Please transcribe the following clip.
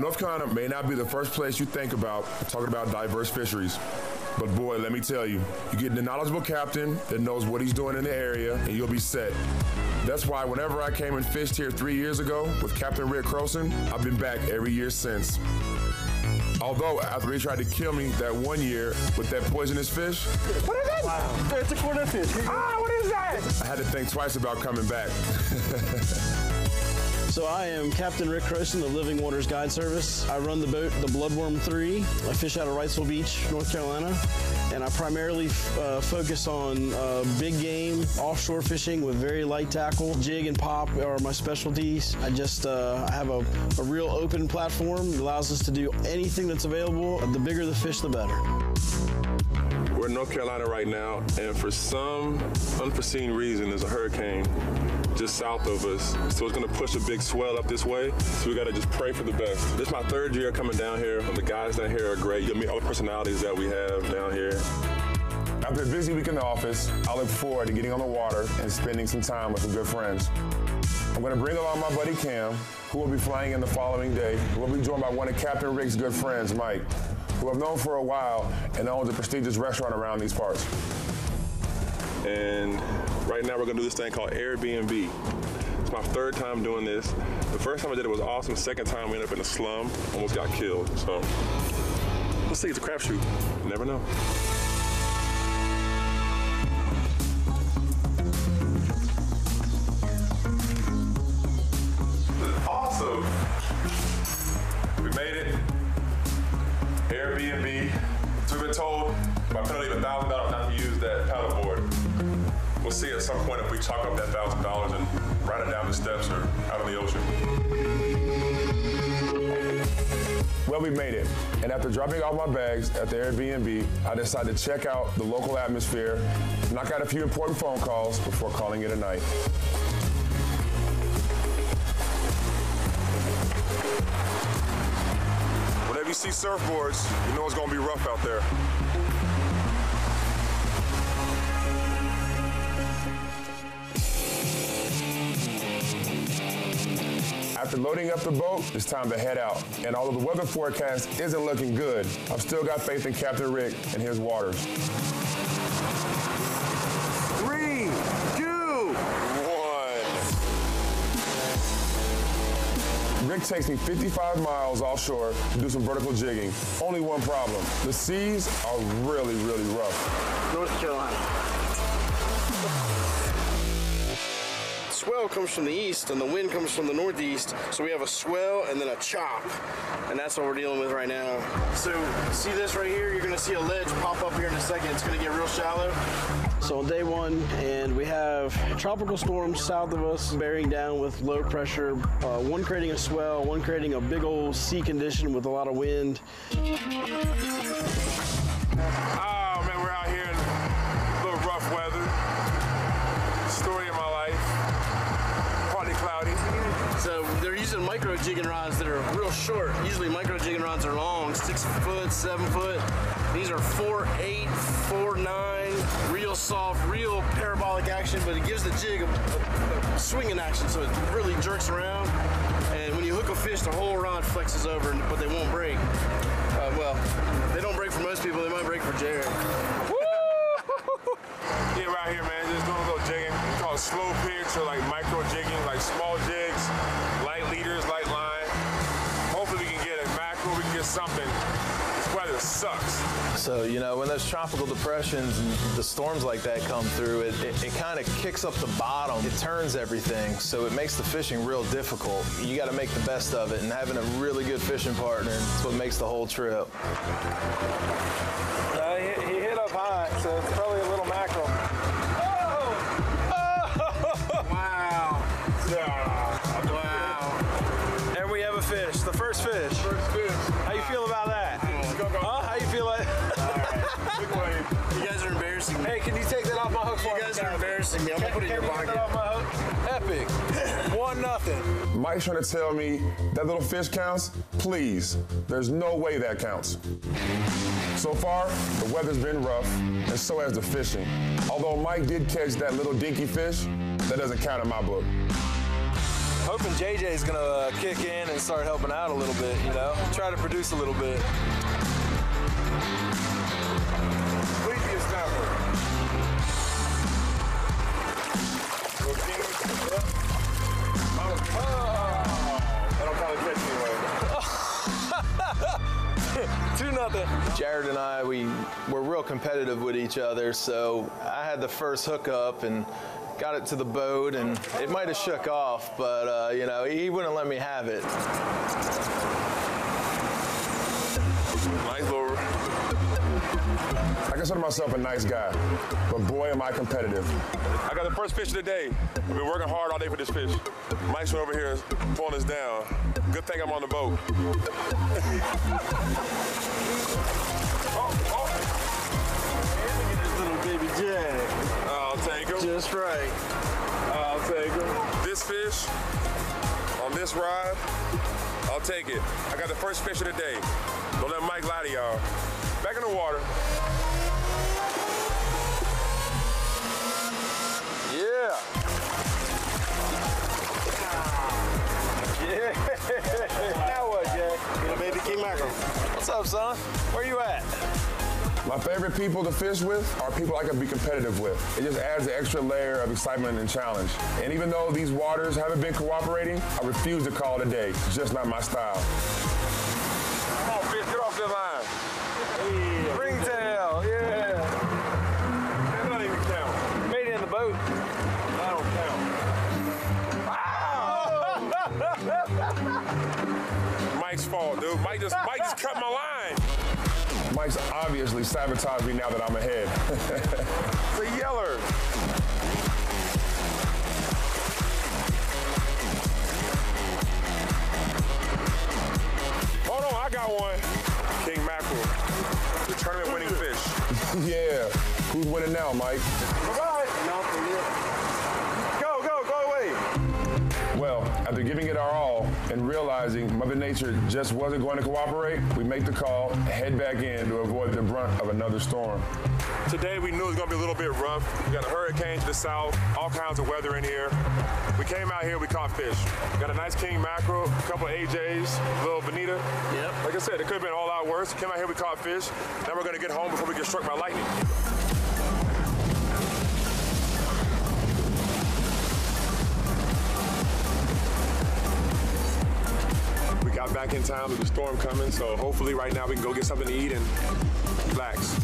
North Carolina may not be the first place you think about talking about diverse fisheries. But boy, let me tell you, you get the knowledgeable captain that knows what he's doing in the area, and you'll be set. That's why whenever I came and fished here 3 years ago with Captain Rick Croson, I've been back every year since. Although, after he tried to kill me that 1 year with that poisonous fish. What is that? Wow. It's a corner fish. Ah, what is that? I had to think twice about coming back. So I am Captain Rick Croson of Living Waters Guide Service. I run the boat, the Bloodworm 3. I fish out of Wrightsville Beach, North Carolina. And I primarily focus on big game, offshore fishing with very light tackle. Jig and pop are my specialties. I have a real open platform. It allows us to do anything that's available. The bigger the fish, the better. We're in North Carolina right now, and for some unforeseen reason, there's a hurricane just south of us. So it's gonna push a big swell up this way. So we gotta just pray for the best. This is my 3rd year coming down here. The guys down here are great. You'll meet all the personalities that we have down here. After a busy week in the office, I look forward to getting on the water and spending some time with some good friends. I'm gonna bring along my buddy Cam, who will be flying in the following day. We'll be joined by one of Captain Rick's good friends, Mike, who I've known for a while and owns a prestigious restaurant around these parts. And right now we're gonna do this thing called Airbnb. It's my 3rd time doing this. The first time I did it was awesome. The 2nd time we ended up in a slum, almost got killed. So we'll see, it's a crapshoot. You never know. Awesome. We made it. Airbnb. So we've been told by penalty of $1,000 not to use that paddleboard. We'll see at some point if we chalk up that $1,000 and ride it down the steps or out in the ocean. Well, we made it. And after dropping off my bags at the Airbnb, I decided to check out the local atmosphere, knock out a few important phone calls before calling it a night. Whenever you see surfboards, you know it's gonna be rough out there. After loading up the boat, it's time to head out. And although the weather forecast isn't looking good, I've still got faith in Captain Rick and his waters. 3, 2, 1. Rick takes me 55 miles offshore to do some vertical jigging. Only one problem. The seas are really, really rough. North Carolina. Swell comes from the east and the wind comes from the northeast, so we have a swell and then a chop, and that's what we're dealing with right now. So see this right here, you're gonna see a ledge pop up here in a second. It's gonna get real shallow. So on day 1, and we have tropical storms south of us bearing down with low pressure, one creating a swell, one creating a big old sea condition with a lot of wind. Oh man, we're out here in a little rough weather. Story of my life. Partly cloudy. So they're using micro jigging rods that are real short. Usually micro jigging rods are long, 6 foot, 7 foot. These are 4.8, 4.9, real soft, real parabolic action, but it gives the jig a swinging action, so it really jerks around. And when you hook a fish, the whole rod flexes over, but they won't break. Well, they don't break for most people. They might break for Jared. Yeah, right here, man, just doing a little jigging. We call it slow pitch or like micro jigging, like small jigs, light leaders, light line. Hopefully we can get a mackerel, we can get something. This weather sucks. So, you know, when those tropical depressions and the storms like that come through, it kind of kicks up the bottom. It turns everything, so it makes the fishing real difficult. You got to make the best of it, and having a really good fishing partner is what makes the whole trip. He hit up high, so it's probably a little mackerel. Oh! Wow. Wow. And we have a fish, the first fish. First fish. How you feel about that? Huh? How you feel like? You guys are embarrassing me. Hey, can you take that off my hook for me? You guys are embarrassing me. I'm gonna put it in your pocket. Off my hook? Epic. 1-0. Mike's trying to tell me that little fish counts? Please, there's no way that counts. So far, the weather's been rough, and so has the fishing. Although Mike did catch that little dinky fish, that doesn't count in my book. Hoping JJ's gonna kick in and start helping out a little bit, you know? Try to produce a little bit. Please be a snapper. I don't probably catch anyway. 2-0. Jared and I, we're real competitive with each other, so I had the first hookup and got it to the boat, and it might have shook off, but you know, he wouldn't let me have it. Nice little. I consider myself a nice guy, but boy, am I competitive. I got the first fish of the day. I've been working hard all day for this fish. Mike's over here pulling us down. Good thing I'm on the boat. Little baby Jack. I'll take him. Just right. I'll take him. This fish on this ride, I'll take it. I got the first fish of the day. Don't let Mike lie to y'all. Back in the water. Yeah. Yeah. Now what, Jack? Little baby king mackerel. What's up, son? Where you at? My favorite people to fish with are people I can be competitive with. It just adds an extra layer of excitement and challenge. And even though these waters haven't been cooperating, I refuse to call it a day. It's just not my style. Come on, fish, get off the line. Yeah. Ringtail, yeah. That don't even count. Made it in the boat. That don't count. Mike's fault, dude. Mike just cut my line. Mike's obviously sabotaged me now that I'm ahead. It's a yeller. Hold on, I got one. King mackerel, the tournament winning fish. Yeah, who's winning now, Mike? Bye-bye. Go away. Well, after giving it our all and realizing Mother Nature just wasn't going to cooperate, we make the call, head back in to avoid the brunt of another storm. Today we knew it was going to be a little bit rough. We got a hurricane to the south, all kinds of weather in here. We came out here, we caught fish. Got a nice king mackerel, a couple of AJs, a little bonita. Yep. Like I said, it could have been all out worse. Came out here, we caught fish. Now we're going to get home before we get struck by lightning. We got back in time with the storm coming, so hopefully right now we can go get something to eat and relax.